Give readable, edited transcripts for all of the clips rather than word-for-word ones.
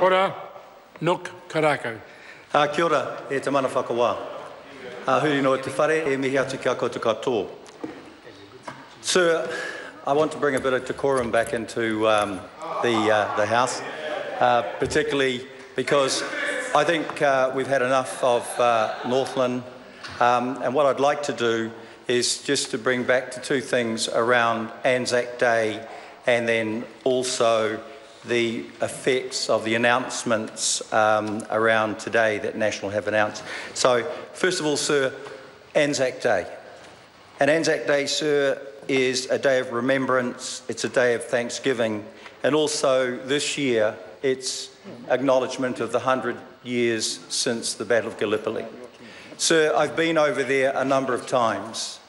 Ora, Nuk Karako. Kia ora, e te mana whakawā. Huri no te whare, e mihi atu kia koutou katoa. Sir, I want to bring a bit of decorum back into the House, particularly because I think we've had enough of Northland, and what I'd like to do is just to bring back to two things around Anzac Day and then also the effects of the announcements around today that National have announced. So, first of all, sir, Anzac Day. And Anzac Day, sir, is a day of remembrance, it's a day of thanksgiving, and also this year it's acknowledgement of the 100 years since the Battle of Gallipoli. Sir, I've been over there a number of times.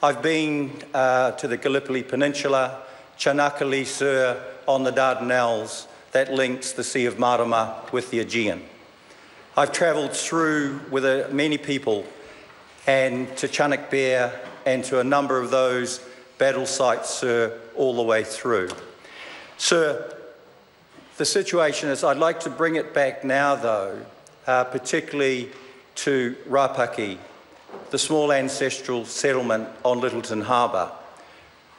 I've been to the Gallipoli Peninsula, Chanakali, sir, on the Dardanelles that links the Sea of Marama with the Aegean. I've travelled through with many people and to Chanakbear and to a number of those battle sites, sir, all the way through. Sir, the situation is, I'd like to bring it back now though, particularly to Rapaki, the small ancestral settlement on Lyttelton Harbour.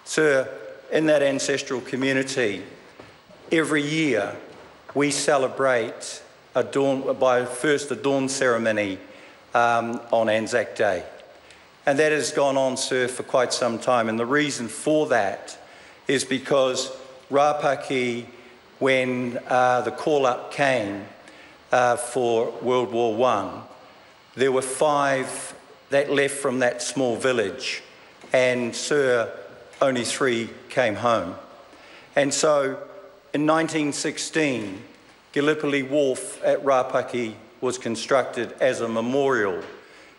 Sir, in that ancestral community, every year we celebrate a dawn ceremony on Anzac Day. And that has gone on, sir, for quite some time. And the reason for that is because Rapaki, when the call-up came for World War I, there were 5 that left from that small village. And, sir, only 3 came home. And so in 1916, Gallipoli Wharf at Rapaki was constructed as a memorial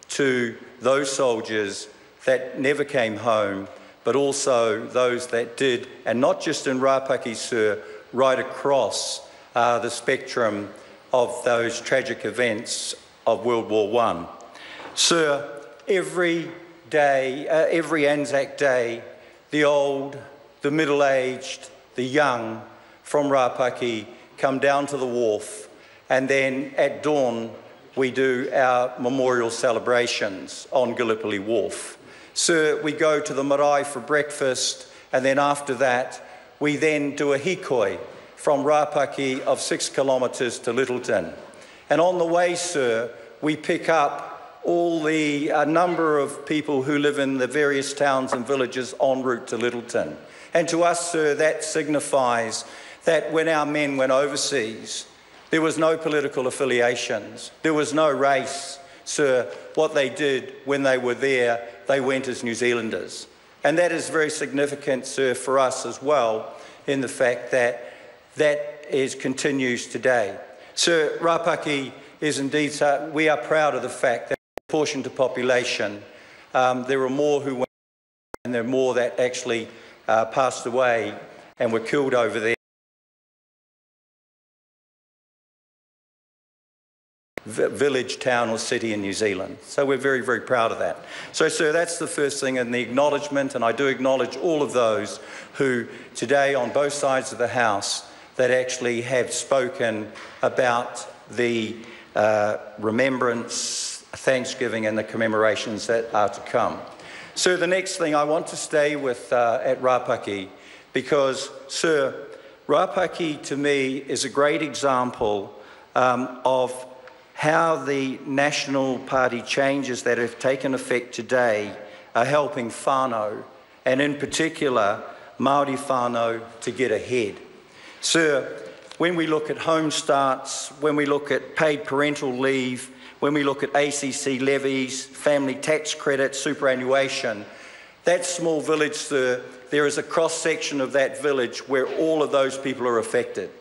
to those soldiers that never came home, but also those that did, and not just in Rapaki, sir, right across the spectrum of those tragic events of World War I. Sir, every day, every Anzac Day, the old, the middle-aged, the young from Rapaki come down to the wharf, and then at dawn we do our memorial celebrations on Gallipoli Wharf. Sir, we go to the marae for breakfast, and then after that we then do a hikoi from Rapaki of 6 kilometres to Lyttelton. And on the way, sir, we pick up all the number of people who live in the various towns and villages en route to Lyttelton. And to us, sir, that signifies that when our men went overseas, there was no political affiliations, there was no race, sir. What they did when they were there, they went as New Zealanders. And that is very significant, sir, for us as well, in the fact that continues today. Sir, Rapaki is indeed, we are proud of the fact that in proportion to population, there are more who went and there are more that actually passed away and were killed over there. Village, town or city in New Zealand. So we're very, very proud of that. So, sir, that's the first thing, and the acknowledgement, and I do acknowledge all of those who today on both sides of the House that actually have spoken about the remembrance, thanksgiving and the commemorations that are to come. So the next thing I want to stay with at Rapaki, because, sir, Rapaki to me is a great example of how the National Party changes that have taken effect today are helping whānau, and in particular Māori whānau, to get ahead. Sir, when we look at home starts, when we look at paid parental leave, when we look at ACC levies, family tax credit, superannuation, that small village, sir, there is a cross-section of that village where all of those people are affected.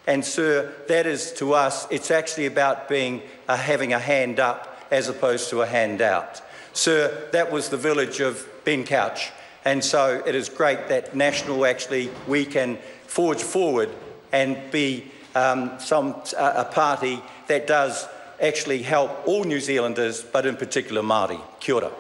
And, sir, that is, to us, it's actually about having a hand up as opposed to a handout. Sir, that was the village of Ben Couch. And so it is great that National actually, we can forge forward and be a party that does actually help all New Zealanders, but in particular Māori. Kia ora.